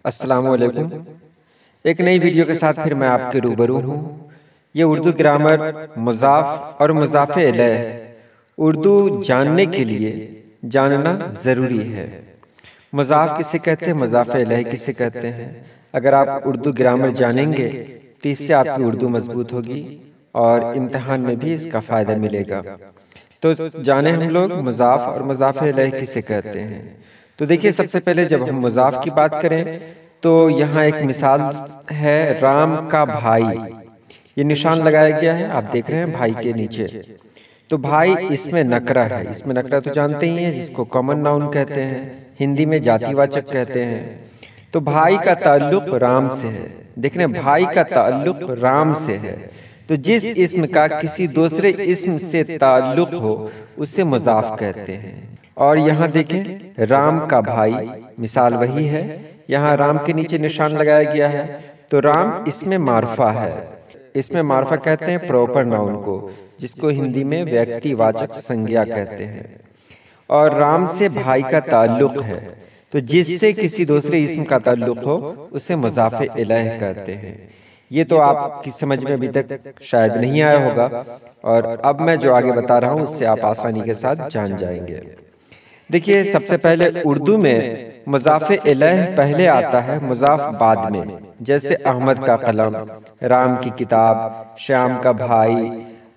अस्सलाम वालेकुम। एक नई वीडियो के साथ फिर मैं आपके रूबरू हूँ। ये उर्दू ग्रामर मुज़ाफ़ और मुज़ाफ़ इलैह उर्दू जानने के लिए जानना ज़रूरी है। मुज़ाफ़ किसे कहते हैं, मुज़ाफ़ इलैह किसे कहते हैं। अगर आप उर्दू ग्रामर जानेंगे तो इससे आपकी उर्दू मजबूत होगी और इम्तहान में भी इसका फ़ायदा मिलेगा। तो जाने हम लोग मुज़ाफ़ और मुज़ाफ़ इलैह किसे कहते हैं। तो देखिए, सबसे पहले जब हम मुज़ाफ़ की बात करें तो यहाँ एक मिसाल है, राम का भाई। ये निशान लगाया गया है, आप देख रहे हैं भाई के नीचे। तो भाई इसमें नकरा है। इसमें नकरा तो जानते ही हैं, जिसको कॉमन नाउन कहते हैं, हिंदी में जातिवाचक कहते हैं। तो भाई का ताल्लुक राम से है। देख रहे हैं, भाई का ताल्लुक राम से है। तो जिस इस्म का किसी दूसरे इस्म से ताल्लुक हो उसे मुज़ाफ़ कहते हैं। और यहाँ देखें, राम का भाई मिसाल वही है। यहाँ राम के नीचे निशान लगाया गया है। तो राम इसमें मार्फा है। इसमें मार्फा कहते हैं प्रॉपर नाउन को, जिसको हिंदी में व्यक्तिवाचक संज्ञा कहते हैं। और राम से भाई का ताल्लुक है, तो जिससे किसी दूसरे इस्म का ताल्लुक हो उसे मुज़ाफ़ इलैह कहते हैं। ये तो आपकी समझ में अभी तक शायद नहीं आया होगा, और अब मैं जो आगे बता रहा हूँ उससे आप आसानी के साथ जान जाएंगे। देखिए, सबसे पहले उर्दू में मुज़ाफ़ इलैह पहले आता है, मुज़ाफ़ बाद में। जैसे अहमद का कलम, राम की किताब, श्याम का भाई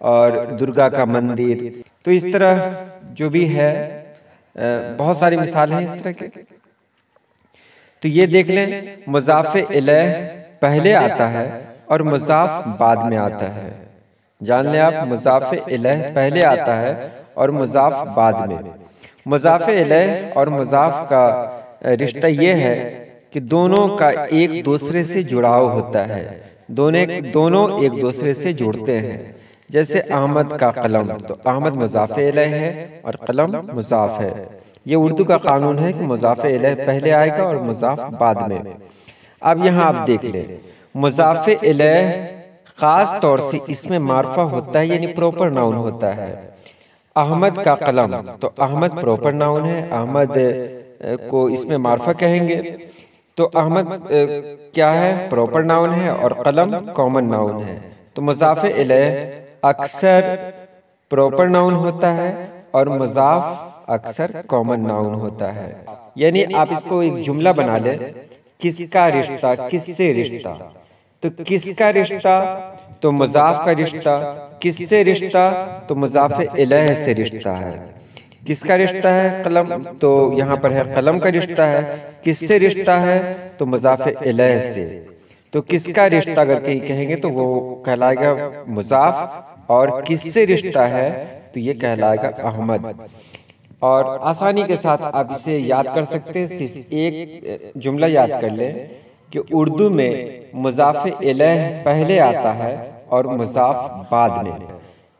और दुर्गा का मंदिर। तो इस तरह जो भी है बहुत सारी मिसाल हैं इस तरह के। तो ये देख लें, मुज़ाफ़ इलैह पहले आता है और मुज़ाफ़ बाद में आता है। जान लें आप, मुज़ाफ़ इलैह पहले आता है और मुज़ाफ़ बाद में। मुज़ाफ़ इलैह और मुज़ाफ़ का रिश्ता ये है कि दोनों का एक दूसरे से जुड़ाव होता है। दोनों एक दूसरे से जुड़ते हैं। जैसे अहमद का कलम, तो अहमद मुज़ाफ़ इलैह है और कलम मुज़ाफ़ है। ये उर्दू का कानून है कि मुज़ाफ़ इलैह पहले आएगा और मुज़ाफ़ बाद में। अब यहाँ आप देख लें, मुज़ाफ़ इलैह ख़ास तौर से इसमें मार्फा होता है, यानी प्रॉपर नाउन होता है। अहमद का कलम, तो अहमद प्रॉपर नाउन है, अहमद को इसमें मार्फा कहेंगे। तो अहमद क्या है, प्रॉपर नाउन है, और कलम कॉमन नाउन है। तो मुज़ाफ़ इलैह अक्सर प्रॉपर नाउन होता है और मुज़ाफ़ अक्सर कॉमन नाउन होता है। यानी आप इसको एक जुमला बना लें, किसका रिश्ता, किससे रिश्ता। तो किसका रिश्ता, तो मुज़ाफ़ का रिश्ता। किससे रिश्ता, तो मुज़ाफ़ इलैह से रिश्ता है। किसका रिश्ता है, कलम, तो यहाँ पर है कलम का रिश्ता है। किससे रिश्ता है, तो मुज़ाफ़ इलैह से। तो किसका रिश्ता अगर कहीं कहेंगे तो वो कहलाएगा मुज़ाफ़, और किससे रिश्ता है तो ये कहलाएगा अहमद। और आसानी के साथ आप इसे याद कर सकते हैं। सिर्फ एक जुमला याद कर लें कि उर्दू में मुज़ाफ़ इलैह पहले आता है और मुज़ाफ़ बाद में।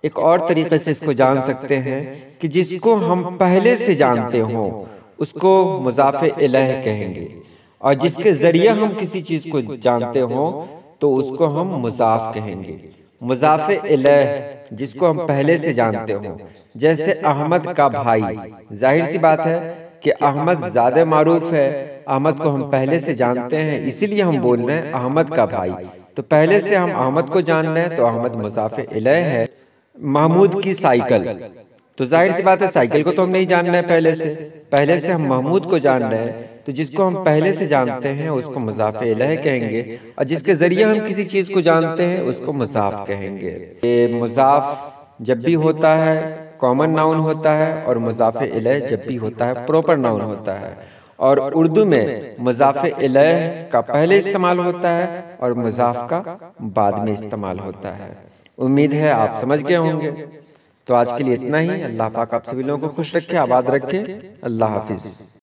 एक और तरीके से इसको जान सकते हैं कि जिसको हम पहले से जानते हों उसको मुज़ाफ़ इलैह कहेंगे, और जिसके ज़रिए हम किसी चीज़ को जानते हों तो उसको हम मुज़ाफ़ कहेंगे। मुज़ाफ़ इलैह जिसको हम पहले से जानते हों, जैसे अहमद का भाई। जाहिर सी बात है कि अहमद ज़्यादा मारूफ है, अहमद को हम पहले से जानते हैं, इसीलिए हम बोल रहे हैं अहमद का भाई। तो पहले से हम अहमद को जान रहे हैं तो अहमद मुज़ाफ़ इलैह है। महमूद की साइकिल, तो जाहिर सी बात है साइकिल को तो हम नहीं जान रहे हैं पहले से हम महमूद को जान रहे हैं। तो जिसको हम पहले से जानते हैं उसको मुज़ाफ़ इलैह कहेंगे, और जिसके ज़रिए हम किसी चीज़ को जानते हैं उसको मुज़ाफ़ कहेंगे। ये मुज़ाफ़ जब भी होता है कॉमन नाउन होता है, और मुज़ाफ़ इलैह जब भी होता है प्रॉपर नाउन होता है। और उर्दू में मुज़ाफ़ इलैह का पहले इस्तेमाल होता है और मुज़ाफ़ का बाद में इस्तेमाल होता है। उम्मीद है आप समझ गए होंगे। तो आज के लिए इतना ही। अल्लाह पाक आप सभी लोगों को खुश रखे, आबाद रखे। अल्लाह हाफिज़।